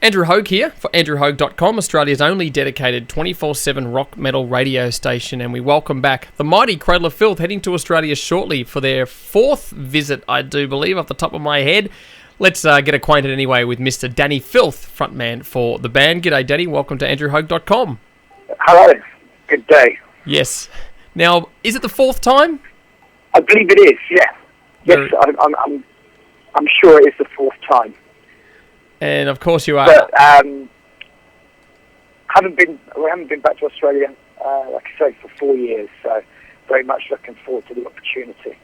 Andrew Haug here for AndrewHaug.com, Australia's only dedicated 24/7 rock metal radio station, and we welcome back the mighty Cradle of Filth, heading to Australia shortly for their fourth visit, I do believe, off the top of my head. Let's get acquainted anyway with Mr. Dani Filth, frontman for the band. G'day, Dani. Welcome to AndrewHaug.com. Hello. Good day. Yes. Now, is it the fourth time? I believe it is. Yeah. Yes, I'm sure it is the fourth time. And of course you are. But we haven't been back to Australia, like I say, for 4 years. So very much looking forward to the opportunity.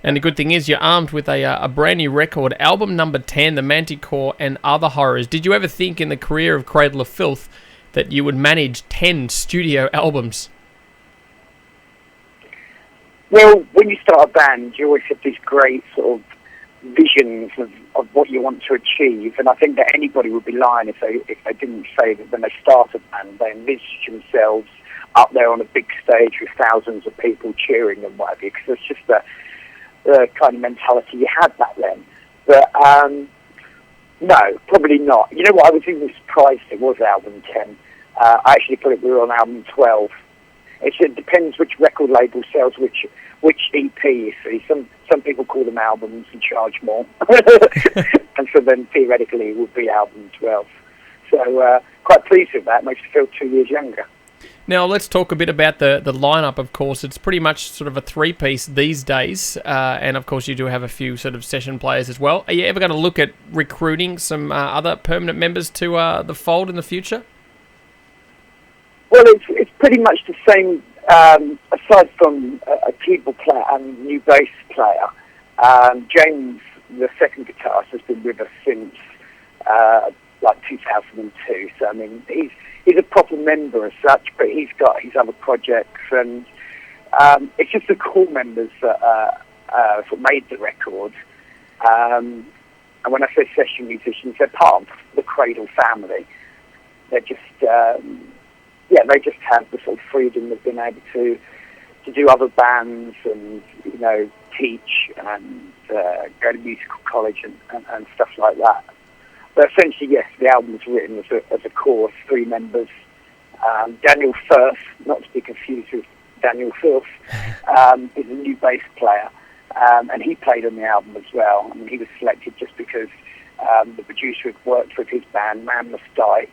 And the good thing is you're armed with a brand new record, album number 10, The Manticore and Other Horrors. Did you ever think in the career of Cradle of Filth that you would manage 10 studio albums? Well, when you start a band, you always have these great sort of visions of what you want to achieve, and I think that anybody would be lying if they didn't say that when they start a band, they envisage themselves up there on a big stage with thousands of people cheering and whatever, because it's just the kind of mentality you had back then. But no, probably not. You know what, I was even surprised it was album 10. I actually thought we were on album 12. It depends which record label sells which EP, you see. Some people call them albums and charge more. And so then theoretically it would be album 12. So quite pleased with that. Makes me feel 2 years younger. Now let's talk a bit about the lineup, of course. It's pretty much sort of a three-piece these days. And of course you do have a few sort of session players as well. Are you ever going to look at recruiting some other permanent members to the fold in the future? Well, it's pretty much the same, aside from a keyboard player and new bass player. James, the second guitarist, has been with us since like 2002. So I mean, he's a proper member as such, but he's got his other projects, and it's just the core members that sort of made the record. And when I say session musicians, they're part of the Cradle family. They're just they just have the sort of freedom of being able to do other bands and, you know, teach and go to musical college and stuff like that. But essentially, yes, the album's written as a core of three members. Daniel Firth, not to be confused with Daniel Filth, is a new bass player, and he played on the album as well. I mean, he was selected just because the producer had worked with his band, Man Must Die,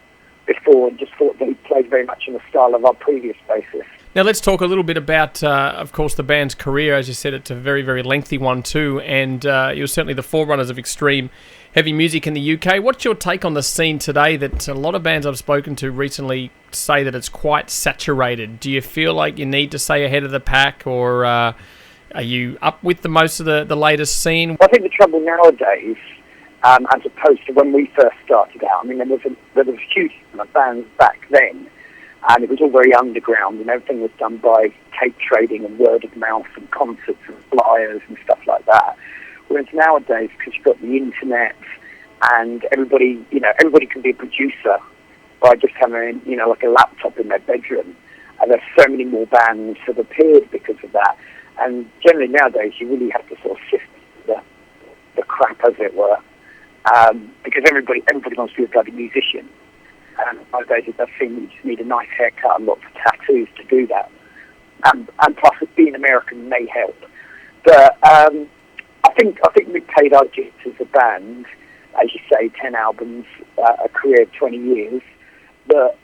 before, and just thought that he played very much in the style of our previous bassist. Now let's talk a little bit about, of course, the band's career. As you said, it's a very, very lengthy one too, and you're certainly the forerunners of extreme heavy music in the UK. What's your take on the scene today that a lot of bands I've spoken to recently say that it's quite saturated? Do you feel like you need to stay ahead of the pack, or are you up with most of the latest scene? Well, I think the trouble nowadays, as opposed to when we first started out, I mean, there was a huge amount of bands back then, and it was all very underground, and everything was done by tape trading and word of mouth and concerts and flyers and stuff like that. Whereas nowadays, because you've got the internet and everybody can be a producer by just having, you know, like a laptop in their bedroom, and there's so many more bands that have appeared because of that. And generally nowadays, you really have to sort of sift the crap, as it were. Because everybody wants to be a bloody musician. And nowadays it does seem that you just need a nice haircut and lots of tattoos to do that. And plus, being American may help. But I think we've paid our dues as a band, as you say, 10 albums, a career of 20 years. But,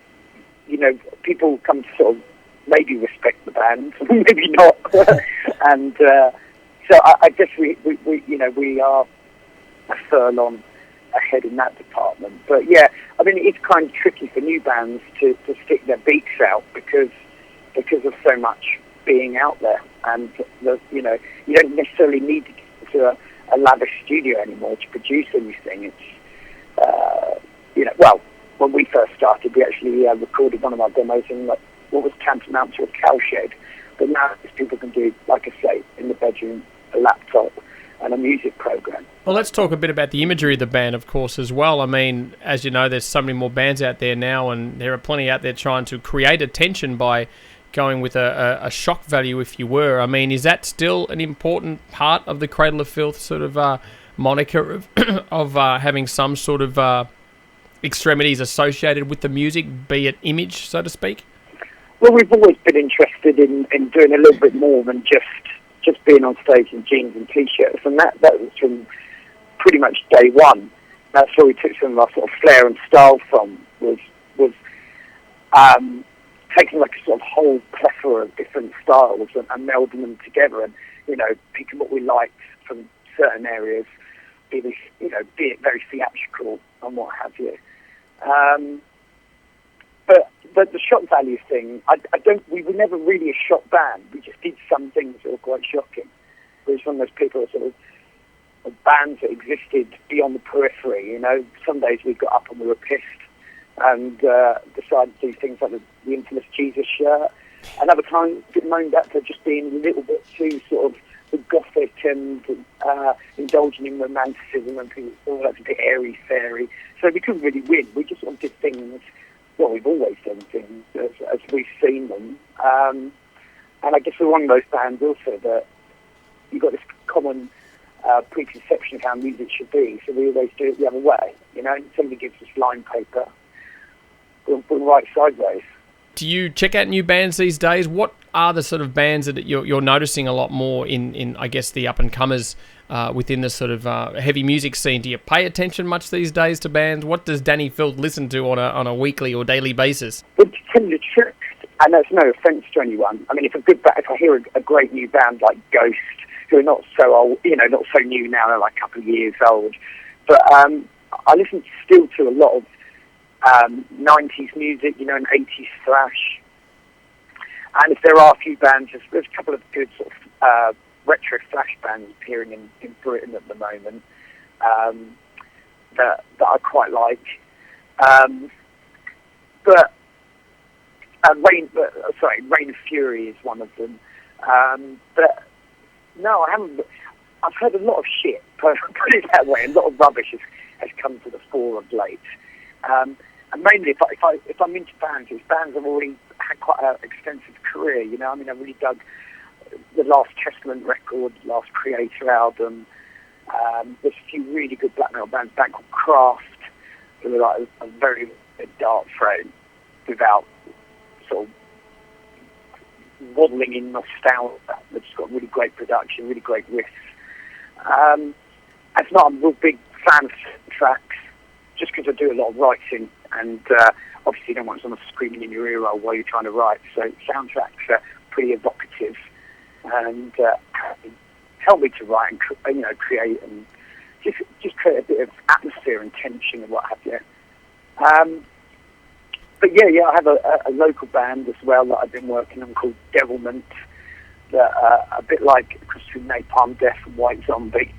you know, people come to sort of maybe respect the band, maybe not. And so I guess we are a furlong ahead in that department. But yeah, I mean, it's kind of tricky for new bands to stick their beaks out because of so much being out there, and you don't necessarily need to get into a lavish studio anymore to produce anything. It's well, when we first started, we actually recorded one of our demos in what was tantamount to a cowshed, but now people can do, like I say, in the bedroom, a laptop and a music program. Well, let's talk a bit about the imagery of the band, of course, as well. I mean, as you know, there's so many more bands out there now, and there are plenty out there trying to create attention by going with a shock value, if you were. I mean, is that still an important part of the Cradle of Filth sort of moniker of having some sort of extremities associated with the music, be it image, so to speak? Well, we've always been interested in doing a little bit more than just being on stage in jeans and t-shirts, and that was from pretty much day one. That's where we took some of our sort of flair and style from, was taking like a sort of whole plethora of different styles and melding them together, and picking what we liked from certain areas, be it very theatrical and what have you. But the shock value thing, we were never really a shock band. We just did some things that were quite shocking. We were one of those people that sort of bands that existed beyond the periphery. Some days we got up and we were pissed and decided to do things like the infamous Jesus shirt. Another time, we moaned at for just being a little bit too sort of gothic and indulging in romanticism and things. All that's a bit airy-fairy. So we couldn't really win. We just sort of did things. Well, we've always done things as we've seen them. And I guess we're one of those bands also that you've got this common preconception of how music should be, so we always do it the other way. Somebody gives us line paper, we'll write sideways. Do you check out new bands these days? What are the sort of bands that you're noticing a lot more in I guess, the up-and-comers within the sort of heavy music scene? Do you pay attention much these days to bands? What does Dani Filth listen to on a weekly or daily basis? Well, to tell you the truth, and that's no offence to anyone, I mean, if I hear a great new band like Ghost, who are not so old, not so new now, they're like a couple of years old, but I listen still to a lot of 90s music, and 80s thrash. And if there are a few bands, there's a couple of good sort of retro thrash bands appearing in Britain at the moment that I quite like. Rain of Fury is one of them. But no, I haven't. I've heard a lot of shit, put it that way. A lot of rubbish has come to the fore of late. And mainly, if I'm into bands, it's bands I've already had quite an extensive career. I really dug the last Testament record, last Creator album. There's a few really good black metal bands, a band called Craft, who are like a very dark throne without sort of waddling in nostalgia. They've just got really great production, really great riffs. As not, I'm a real big fan of tracks, just because I do a lot of writing, and obviously you don't want someone screaming in your ear roll while you're trying to write, so soundtracks are pretty evocative and help me to write and create and just create a bit of atmosphere and tension and what have you. But yeah, I have a local band as well that I've been working on called Devilment, that a bit like between Napalm Death and White Zombie.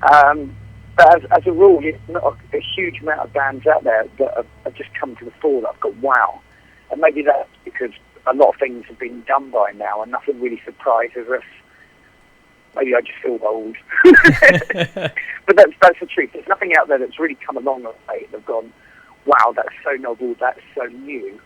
But as a rule, there's not a huge amount of bands out there that have just come to the fore that I've got wow. And maybe that's because a lot of things have been done by now and nothing really surprises us. Maybe I just feel old. But that's the truth. There's nothing out there that's really come along of late. They've gone, wow, that's so novel, that's so new.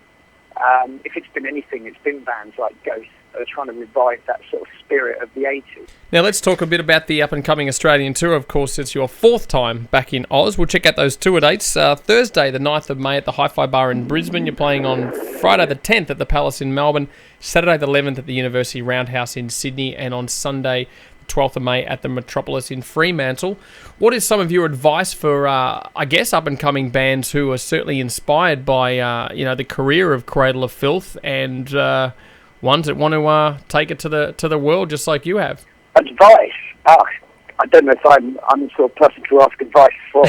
If it's been anything, it's been bands like Ghost that are trying to revive that sort of spirit of the 80s. Now let's talk a bit about the up-and-coming Australian tour. Of course, it's your fourth time back in Oz. We'll check out those tour dates. Thursday, the 9th of May at the Hi-Fi Bar in Brisbane. You're playing on Friday the 10th at the Palace in Melbourne, Saturday the 11th at the University Roundhouse in Sydney, and on Sunday 12th of May at the Metropolis in Fremantle. What is some of your advice for, I guess, up-and-coming bands who are certainly inspired by, the career of Cradle of Filth and ones that want to take it to the world just like you have? Advice? I don't know if I'm the sort of person to ask advice from.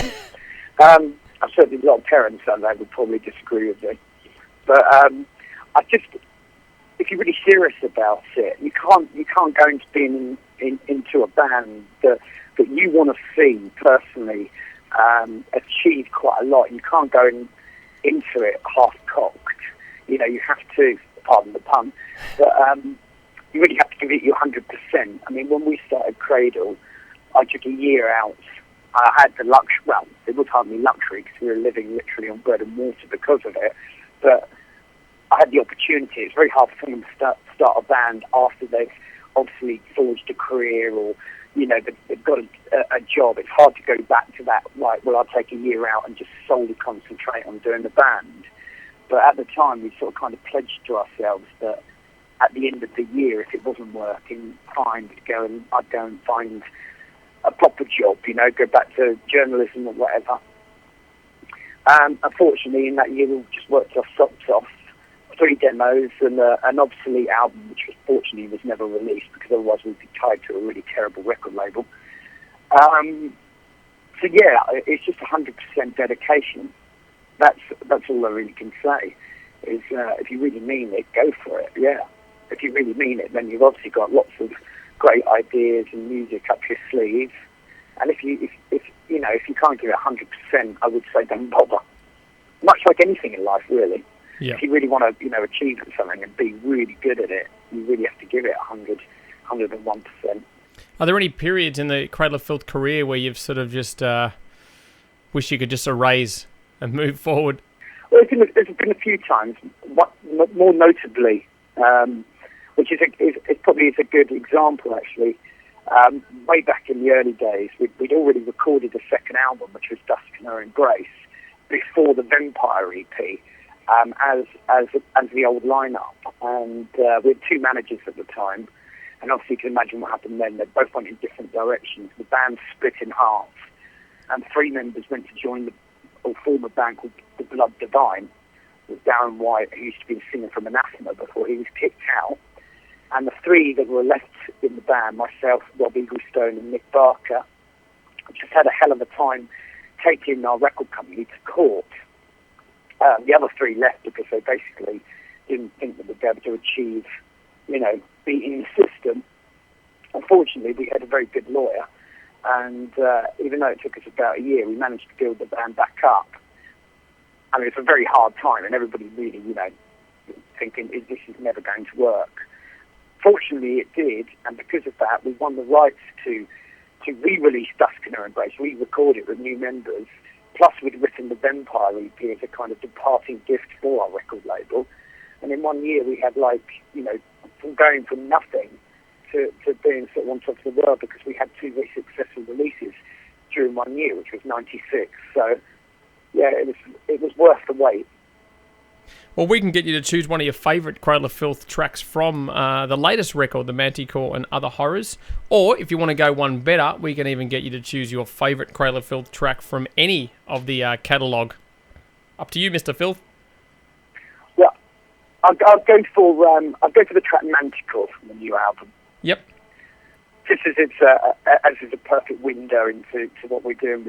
I've certainly a lot of parents out there would probably disagree with me. But if you're really serious about it, you can't go into being into a band that you want to see personally achieve quite a lot. You can't go into it half-cocked. You have to, pardon the pun, but you really have to give it your 100%. I mean, when we started Cradle, I took a year out. I had the luxury, well, it was hardly luxury because we were living literally on bread and water because of it, but I had the opportunity. It's very hard for someone to start a band after they've obviously forged a career or they've got a job. It's hard to go back to that, like, well, I'll take a year out and just solely concentrate on doing the band. But at the time, we sort of kind of pledged to ourselves that at the end of the year, if it wasn't working, fine, I'd go and find a proper job, go back to journalism or whatever. Unfortunately, in that year, we just worked our socks off. 3 demos and an obsolete album, which fortunately was never released because otherwise we'd be tied to a really terrible record label. So yeah, it's just 100% dedication. That's all I really can say. Is if you really mean it, go for it. Yeah, if you really mean it, then you've obviously got lots of great ideas and music up your sleeve. And if you can't give it 100%, I would say don't bother. Much like anything in life, really. Yeah. If you really want to, achieve something and be really good at it, you really have to give it 101%. Are there any periods in the Cradle of Filth career where you've sort of just wish you could just erase and move forward? Well, there's been a few times. More notably, which is probably a good example actually. Way back in the early days, we'd already recorded a second album, which was Dusk and Her Embrace, before the Vampire EP. As the old lineup, and we had 2 managers at the time, and obviously you can imagine what happened then. They both went in different directions. The band split in half, and 3 members went to join form a band called The Blood Divine, with Darren White, who used to be the singer from Anathema before he was kicked out. And the 3 that were left in the band, myself, Rob Eaglestone, and Nick Barker, just had a hell of a time taking our record company to court. The other 3 left because they basically didn't think that they'd be able to achieve, beating the system. Unfortunately, we had a very good lawyer, and even though it took us about a year, we managed to build the band back up. I mean, it's a very hard time, and everybody really, thinking this is never going to work. Fortunately, it did, and because of that, we won the rights to re-release Dusk and Her Embrace, re-record it with new members. Plus, we'd written the Vampire EP as a kind of departing gift for our record label. And in 1 year, we had from going from nothing to being sort of on top of the world, because we had 2 very successful releases during 1 year, which was 96. So, yeah, it was worth the wait. Well, we can get you to choose one of your favourite Cradle of Filth tracks from the latest record, The Manticore and Other Horrors. Or, if you want to go one better, we can even get you to choose your favourite Cradle of Filth track from any of the catalogue. Up to you, Mr. Filth. Well, I'll go for the track Manticore from the new album. Yep. Just as it's a perfect window into what we're doing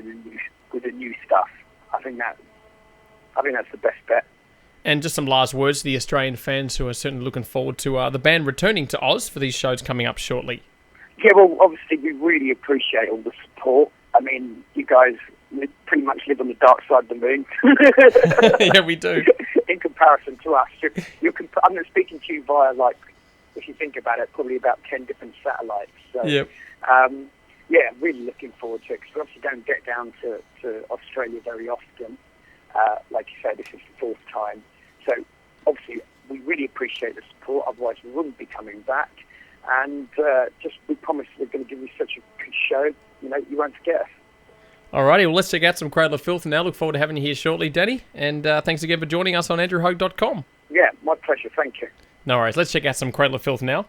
with the new stuff. I think that's the best bet. And just some last words to the Australian fans who are certainly looking forward to the band returning to Oz for these shows coming up shortly. Yeah, well, obviously we really appreciate all the support. I mean, you guys pretty much live on the dark side of the moon. Yeah, we do. In comparison to us. I'm speaking to you via, if you think about it, probably about 10 different satellites. So, yep. Yeah, really looking forward to it, because we obviously don't get down to Australia very often. Like you said, this is the 4th time. So, obviously, we really appreciate the support, otherwise we wouldn't be coming back. And we promise we're going to give you such a good show, you won't forget us. Alrighty, well, let's check out some Cradle of Filth now. Look forward to having you here shortly, Dani. And thanks again for joining us on AndrewHaug.com. Yeah, my pleasure. Thank you. No worries. Let's check out some Cradle of Filth now.